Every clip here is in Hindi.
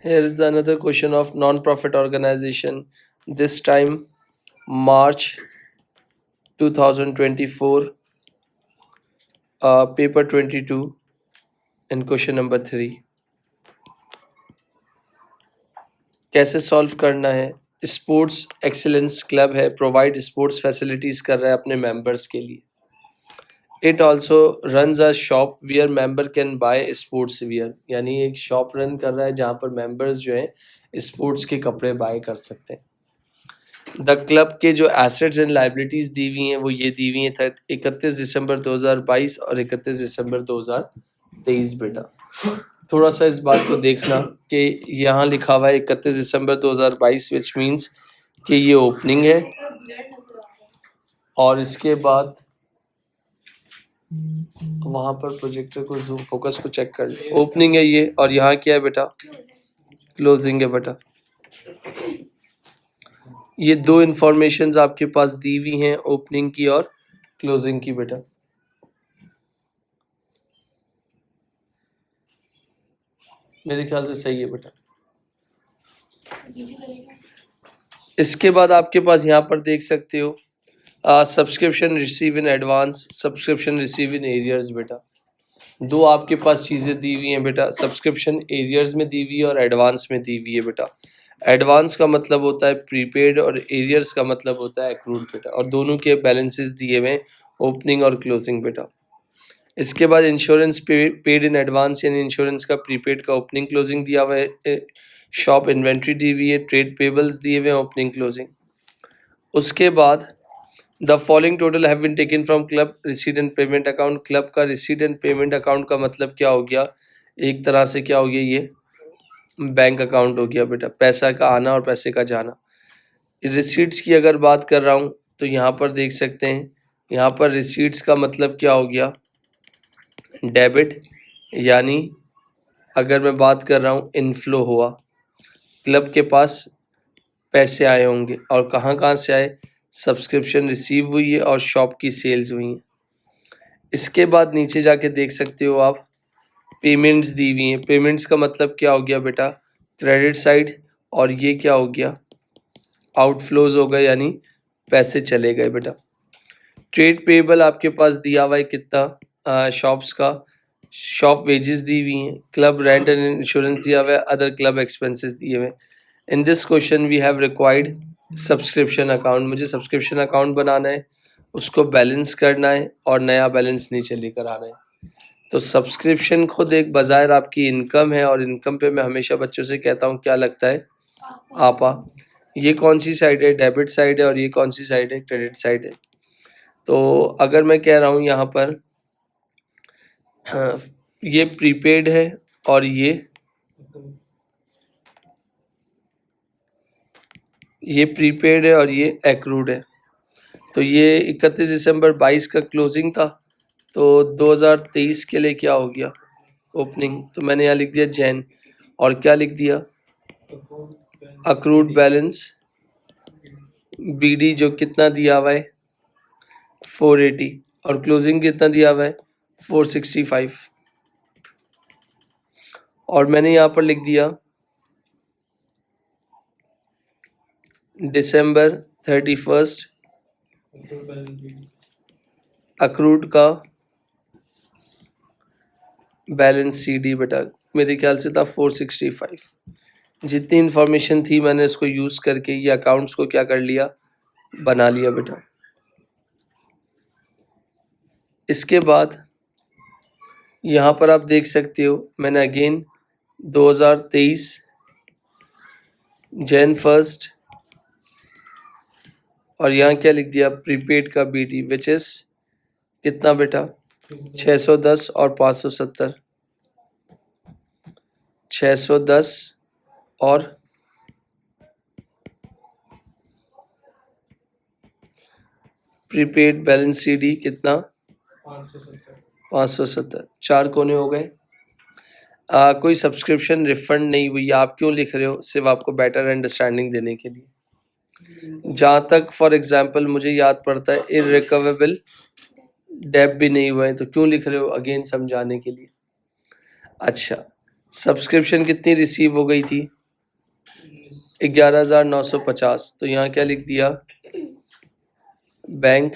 Here is another question of non-profit organization. This time, March 2024, paper 22, and question number 3. कैसे सॉल्व करना है? स्पोर्ट्स एक्सीलेंस क्लब है, प्रोवाइड स्पोर्ट्स फैसिलिटीज कर रहा है अपने मेंबर्स के लिए. It also runs a shop wear member can buy sports wear, यानी एक शॉप रन कर रहा है जहाँ पर मेंबर्स जो हैं स्पोर्ट्स के कपड़े बाय कर सकते हैं. द क्लब के जो एसेट्स एंड लाइबिलिटीज दी हुई हैं वो ये दी हुई हैं 31 दिसंबर 2022 और 31 दिसंबर 2023. बेटा थोड़ा सा इस बात को देखना कि यहाँ लिखा हुआ है 31 दिसंबर 2022, विच मीन्स कि ये ओपनिंग है, और इसके बाद वहां पर प्रोजेक्टर को जूम फोकस को चेक कर ले. ओपनिंग है ये, और यहाँ क्या है बेटा? क्लोजिंग है बेटा. ये दो इंफॉर्मेशंस आपके पास दी हुई हैं, ओपनिंग की और क्लोजिंग की बेटा. मेरे ख्याल से सही है बेटा. इसके बाद आपके पास यहाँ पर देख सकते हो subscription receive in advance, subscription receive in arrears. बेटा दो आपके पास चीज़ें दी हुई हैं बेटा, सब्सक्रिप्शन एरियर्स में दी हुई है और एडवांस में दी हुई है बेटा. एडवांस का मतलब होता है प्रीपेड और एरियर्स का मतलब होता है एक्रूड बेटा, और दोनों के बैलेंसेस दिए हुए हैं ओपनिंग और क्लोजिंग बेटा. इसके बाद इंश्योरेंस पेड इन एडवांस, यानी इंश्योरेंस का प्रीपेड का ओपनिंग क्लोजिंग दिया हुआ है. शॉप इन्वेंट्री दी हुई है, ट्रेड पेबल्स दिए हुए हैं ओपनिंग क्लोजिंग. उसके बाद the following total have been taken from club receipt and payment account. Club का रिसीट एंड पेमेंट अकाउंट का मतलब क्या हो गया? एक तरह से क्या हो गया? ये बैंक अकाउंट हो गया बेटा, पैसा का आना और पैसे का जाना. रिसीट्स की अगर बात कर रहा हूँ तो यहाँ पर देख सकते हैं, यहाँ पर रिसीट्स का मतलब क्या हो गया? डेबिट, यानी अगर मैं बात कर रहा हूँ इनफ्लो हुआ, क्लब के पास पैसे आए होंगे, और कहाँ कहाँ से आए? सब्सक्रिप्शन रिसीव हुई है और शॉप की सेल्स हुई हैं. इसके बाद नीचे जाके देख सकते हो आप पेमेंट्स दी हुई हैं. पेमेंट्स का मतलब क्या हो गया बेटा? क्रेडिट साइड, और ये क्या हो गया? आउटफ्लोज हो गए, यानी पैसे चले गए बेटा. ट्रेड पेबल आपके पास दिया हुआ है कितना? शॉप्स का शॉप वेजेस दी हुई हैं, क्लब रेंट एंड इंश्योरेंस दिया हुआ है, अदर क्लब एक्सपेंसेस दिए हुए हैं. In this question we have required subscription account. मुझे सब्सक्रिप्शन अकाउंट बनाना है, उसको बैलेंस करना है और नया बैलेंस नीचे लेकर आना है. तो सब्सक्रिप्शन खुद एक बाज़ार आपकी इनकम है, और इनकम पे मैं हमेशा बच्चों से कहता हूँ क्या लगता है? आपा. ये कौन सी साइड है? डेबिट साइड है, और ये कौन सी साइड है? क्रेडिट साइड है. तो अगर मैं कह रहा हूँ यहाँ पर ये प्रीपेड है और ये प्रीपेड है और ये एक्रूड है. तो ये 31 दिसंबर 22 का क्लोजिंग था, तो 2023 के लिए क्या हो गया? ओपनिंग. तो मैंने यहाँ लिख दिया जैन, और क्या लिख दिया? अक्रूड बैलेंस बीडी, जो कितना दिया हुआ है? 480, और क्लोजिंग कितना दिया हुआ है? 465. और मैंने यहाँ पर लिख दिया दिसंबर 31 अक्रूड का बैलेंस सीडी बेटा, मेरे ख्याल से था 465. जितनी इन्फॉर्मेशन थी मैंने उसको यूज़ करके ये अकाउंट्स को क्या कर लिया? बना लिया बेटा. इसके बाद यहाँ पर आप देख सकते हो मैंने अगेन 2023 जैन 1 और यहाँ क्या लिख दिया? प्रीपेड का बीडी, विच इज़ कितना बेटा? 610 और 570. 610 और प्रीपेड बैलेंस सीडी कितना? 570. 4 कोने हो गए. कोई सब्सक्रिप्शन रिफंड नहीं हुई. आप क्यों लिख रहे हो? सिर्फ आपको बेटर अंडरस्टैंडिंग देने के लिए. जहाँ तक फॉर एग्जांपल मुझे याद पड़ता है इररिकवेबल डेप भी नहीं हुआ है, तो क्यों लिख रहे हो? अगेन समझाने के लिए. अच्छा, सब्सक्रिप्शन कितनी रिसीव हो गई थी? 11,950। तो यहाँ क्या लिख दिया? बैंक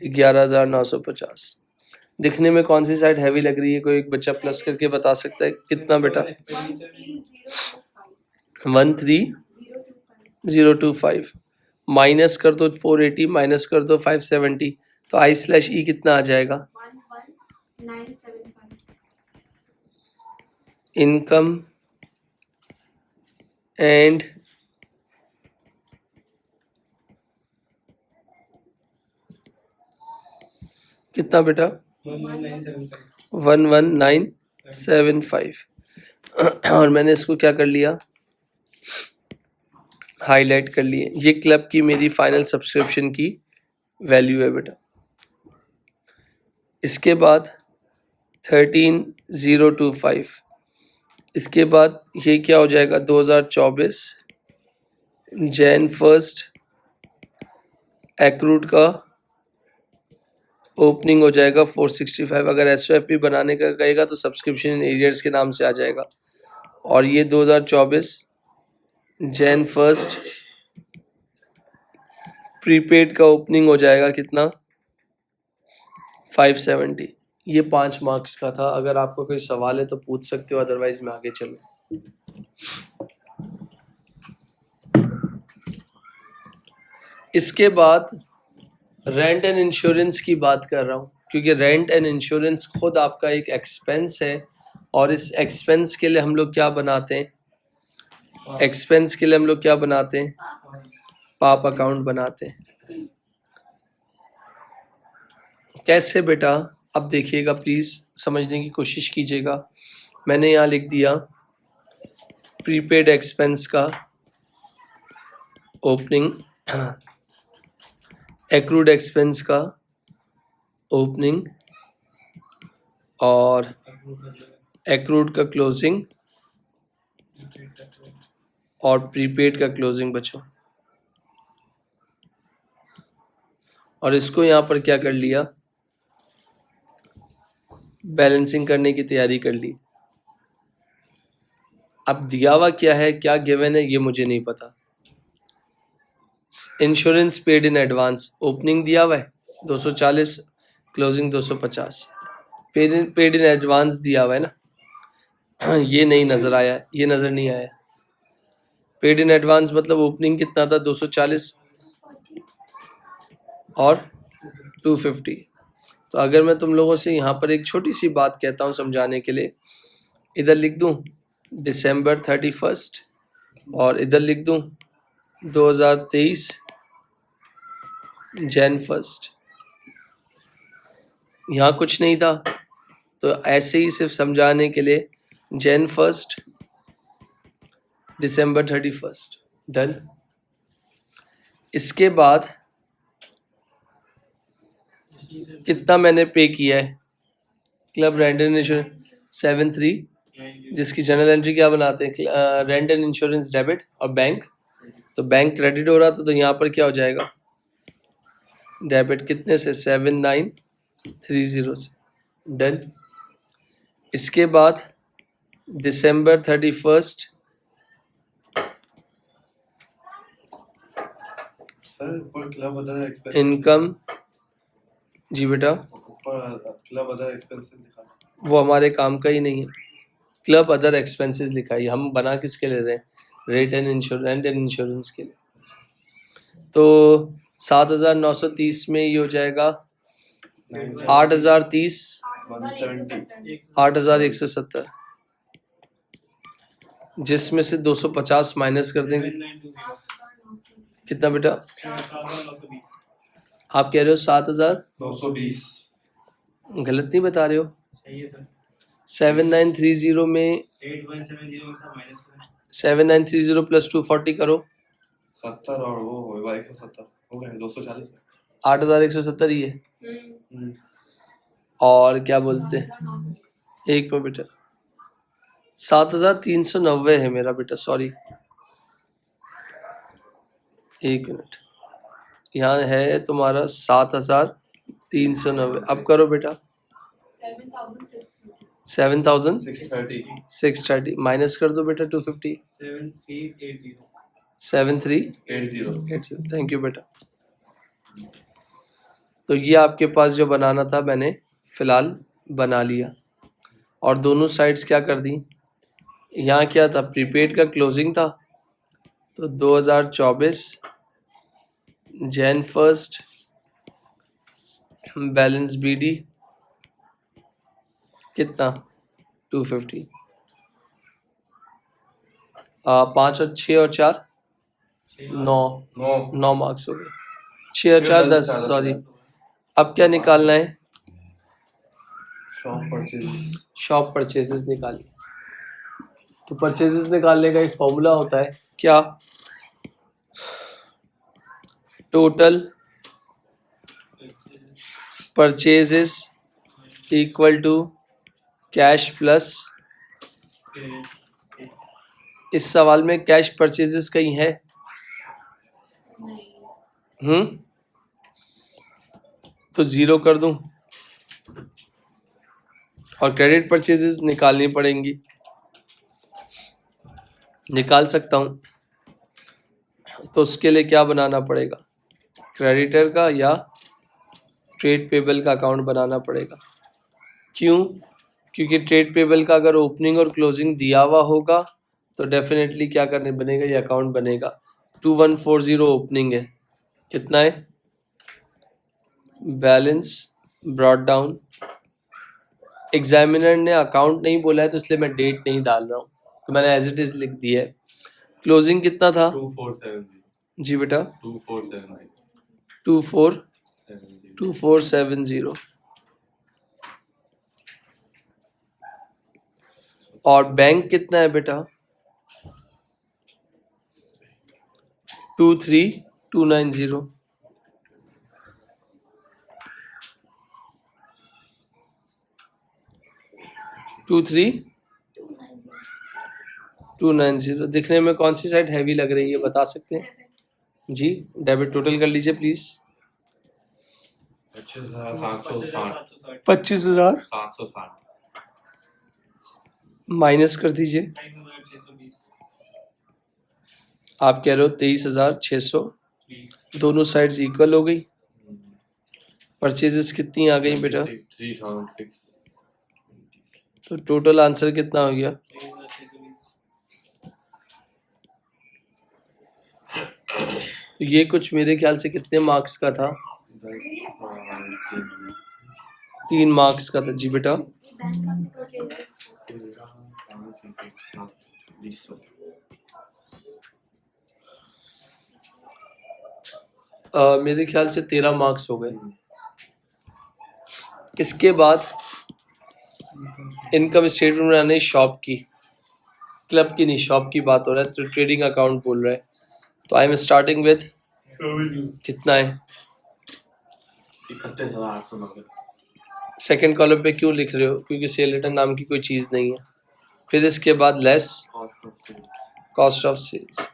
11,950। दिखने में कौन सी साइड हैवी लग रही है? कोई एक बच्चा प्लस करके बता सकता है कितना बेटा? 13,025 माइनस कर दो 480 माइनस कर दो 570 तो I/E कितना आ जाएगा? 11,975 इनकम एंड कितना बेटा? 11,975 और मैंने इसको क्या कर लिया? हाईलाइट कर लिए। ये क्लब की मेरी फाइनल सब्सक्रिप्शन की वैल्यू है बेटा। इसके बाद 13,025। इसके बाद ये क्या हो जाएगा? 2024 जैन 1 एक्रूड का ओपनिंग हो जाएगा 465। अगर SOFP बनाने का कहेगा तो सब्सक्रिप्शन इन एरियर्स के नाम से आ जाएगा। और ये 2024 जैन 1 प्रीपेड का ओपनिंग हो जाएगा कितना? 570। ये 5 मार्क्स का था। अगर आपको कोई सवाल है तो पूछ सकते हो, अदरवाइज मैं आगे चलूँ। इसके बाद रेंट एंड इंश्योरेंस की बात कर रहा हूँ, क्योंकि रेंट एंड इंश्योरेंस खुद आपका एक एक्सपेंस है और इस एक्सपेंस के लिए हम लोग क्या बनाते हैं? एक्सपेंस के लिए हम लोग क्या बनाते हैं? पाप अकाउंट बनाते हैं। कैसे बेटा? अब देखिएगा, प्लीज समझने की कोशिश कीजिएगा। मैंने यहाँ लिख दिया प्रीपेड एक्सपेंस का ओपनिंग, एक्रूड एक्सपेंस का ओपनिंग और एक्रूड का क्लोजिंग और प्रीपेड का क्लोजिंग बच्चों। और इसको यहाँ पर क्या कर लिया? बैलेंसिंग करने की तैयारी कर ली। अब दिया हुआ क्या है, क्या गिवन है, ये मुझे नहीं पता। Insurance paid in advance opening दिया हुआ है 240, क्लोजिंग 250। पेड इन एडवांस दिया हुआ है ना, ये नहीं नजर आया, ये नजर नहीं आया। पेड इन एडवांस मतलब ओपनिंग कितना था? 240 और 250। तो अगर मैं तुम लोगों से यहाँ पर एक छोटी सी बात कहता हूँ समझाने के लिए, इधर लिख दूँ December 31 और इधर लिख दूँ 2023 Jan 1। यहाँ कुछ नहीं था तो ऐसे ही सिर्फ समझाने के लिए Jan 1 December 31 डन। इसके बाद कितना मैंने पे किया है? क्लब रेंट एंड इंश्योरेंस 73, जिसकी जनरल एंट्री क्या बनाते हैं? रेंट एंड इंश्योरेंस डेबिट और बैंक। तो बैंक क्रेडिट हो रहा था, तो यहाँ पर क्या हो जाएगा? डेबिट कितने से? 7,930 से डन। इसके बाद December 31 club other expenses income. जी बेटा, क्लब अदर एक्सपेंसेस लिखा है। वो हमारे काम का ही नहीं है। क्लब अदर एक्सपेंसेस लिखा है, हम बना किसके ले रहे हैं? रेंट एंड इंश्योरेंस के लिए। तो 7,930 में ये हो जाएगा 8,030, 8,170, जिसमें से 250 माइनस कर देंगे। कितना बेटा? आप कह रहे हो 7,920। गलत नहीं बता रहे हो? 7,930 में 7,930 प्लस 240 करो। 70 और वो होगा 170 हो गए 240। 8,170 ही है। और क्या बोलते हैं, एक मिनट बेटा, 7,390 है मेरा बेटा, सॉरी एक मिनट। यहाँ है तुम्हारा 7,390। अब करो बेटा। 7,600 7,000 630 630 माइनस कर दो बेटा 250 7380 80 थैंक यू बेटा। तो ये आपके पास जो बनाना था मैंने फिलहाल बना लिया और दोनों साइड्स क्या कर दी। यहाँ क्या था, प्रीपेड का क्लोजिंग था तो 2024 जैन 1 बैलेंस बीडी कितना 250 5 और 6 और 4 9 9 9 मार्क्स हो गए। 6 और 4 10 सॉरी। अब क्या निकालना है, शॉप परचेजेस निकालिए। तो परचेजेस निकालने का एक फॉर्मूला होता है क्या, total purchases equal to cash plus, इस सवाल में कैश परचेजेस कहीं है? तो जीरो कर दूं और क्रेडिट परचेजेस निकालनी पड़ेंगी। निकाल सकता हूं तो उसके लिए क्या बनाना पड़ेगा, क्रेडिटर का या ट्रेड पेबल का अकाउंट बनाना पड़ेगा। क्यों? क्योंकि ट्रेड पेबल का अगर ओपनिंग और क्लोजिंग दिया हुआ होगा तो डेफिनेटली क्या करने बनेगा, ये अकाउंट बनेगा। 2140 ओपनिंग है, कितना है बैलेंस ब्रॉट डाउन। एग्जामिनर ने अकाउंट नहीं बोला है तो इसलिए मैं डेट नहीं डाल रहा हूँ, तो मैंने एज इट इज लिख दिया है। क्लोजिंग कितना था 2470 जी बेटा 2470 2470 और बैंक कितना है बेटा 23290 23290। दिखने में कौन सी साइड हैवी लग रही है बता सकते हैं जी? डेबिट टोटल कर लीजिए प्लीज। 25,760 25,000 माइनस कर दीजिए, आप कह रहे हो 23,600, दोनों साइड्स इक्वल हो गई। परचेजेस कितनी आ गई बेटा, 3,600 तो टोटल आंसर कितना हो गया, तो ये कुछ मेरे ख्याल से कितने मार्क्स का था, 3 मार्क्स का था जी बेटा। मेरे ख्याल से 13 मार्क्स हो गए। इसके बाद इनकम स्टेटमेंट बनाने शॉप की, क्लब की नहीं, शॉप की बात हो रहा है तो ट्रेडिंग अकाउंट बोल रहा है। तो आई एम स्टार्टिंग विथ कितना है 31,890 सेकंड कॉलम पे क्यों लिख रहे हो, क्योंकि सेल रिटर्न नाम की कोई चीज़ नहीं है। फिर इसके बाद लेस कॉस्ट ऑफ सेल्स।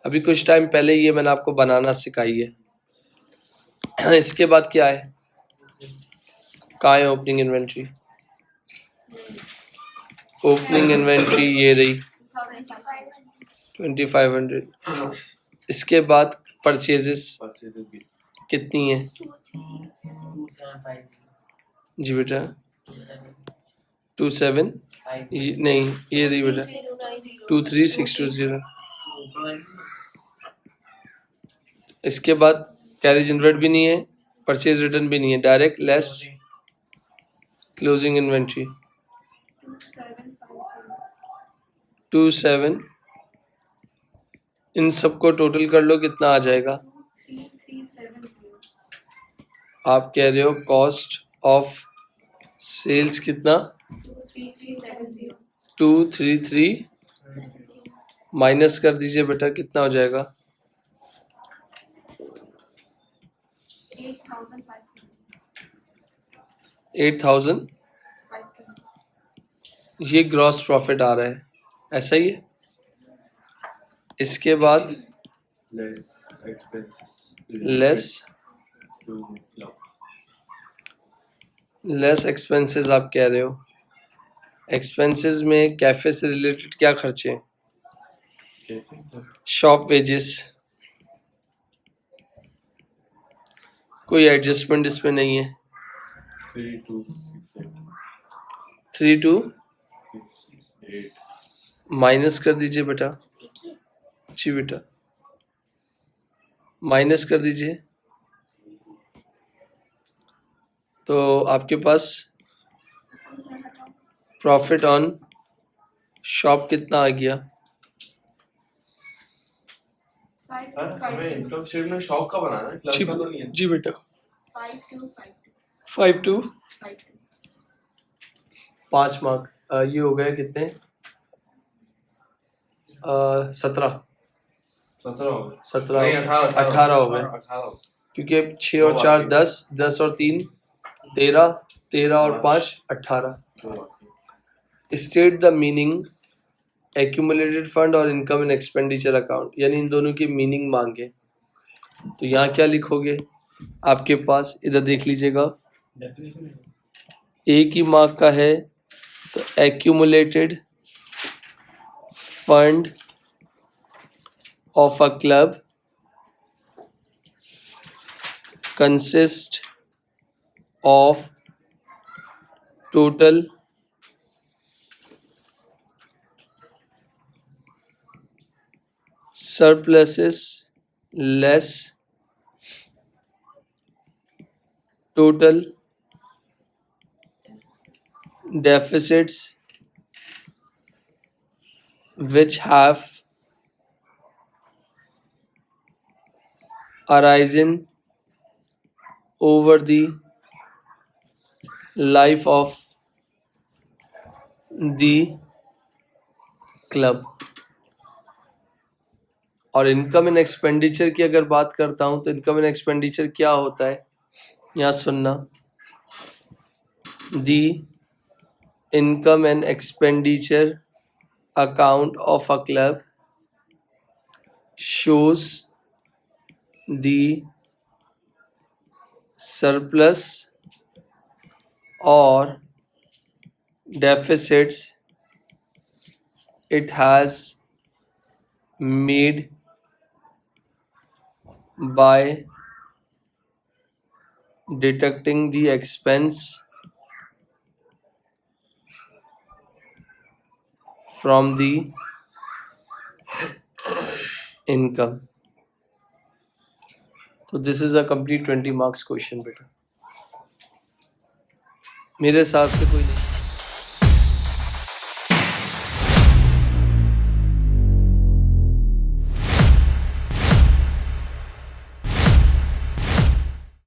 अभी कुछ टाइम पहले ये मैंने आपको बनाना सिखाई है। इसके बाद क्या है, कहाँ है ओपनिंग इन्वेंट्री, ओपनिंग इन्वेंट्री ये रही 2500। इसके बाद परचेजेस कितनी है जी बेटा 27 नहीं ये रही बेटा 23,620। इसके बाद कैरेज इनवर्ट भी नहीं है, परचेज रिटर्न भी नहीं है, डायरेक्ट लेस क्लोजिंग इन्वेंट्री 27। इन सबको टोटल कर लो कितना आ जाएगा, आप कह रहे हो कॉस्ट ऑफ सेल्स कितना 233 माइनस कर दीजिए बेटा कितना हो जाएगा 8,000। ये ग्रॉस प्रॉफिट आ रहा है, ऐसा ही है। इसके बाद लेस लेस एक्सपेंसेस आप कह रहे हो। एक्सपेंसेस में कैफे से रिलेटेड क्या खर्चे हैं? कैफे शॉप वेजेस, कोई एडजस्टमेंट इसमें नहीं है। 3 2 6 8 3 2 6 8 माइनस कर दीजिए बेटा। जी बेटा, माइनस कर दीजिए। तो आपके पास प्रॉफिट ऑन शॉप कितना आ गया? हमें इनकम स्टेटमेंट शॉप का बनाना है, क्लब का तो नहीं है। जी बेटा, 5 2 5 मार्क। ये हो गए कितने? 17 17 हो गए। 17 नहीं 18 18 हो गए, 18 क्योंकि 6 और 4 10, 10 और 3 13, 13 और 5 18। State the meaning accumulated fund और इनकम एंड एक्सपेंडिचर अकाउंट, यानी इन दोनों की मीनिंग मांगे। तो यहाँ क्या लिखोगे? आपके पास इधर देख लीजिएगा, एक ही मार्क का है, तो accumulated fund of a club consist of total surpluses less total deficits which have arisen over the life of the club। और इनकम एंड एक्सपेंडिचर की अगर बात करता हूं, तो इनकम एंड एक्सपेंडिचर क्या होता है, यहाँ सुनना। The income and expenditure account of a club shows the surplus or deficits it has made by deducting the expense from the income। तो this is a complete 20 marks question बेटा, मेरे हिसाब से कोई नहीं।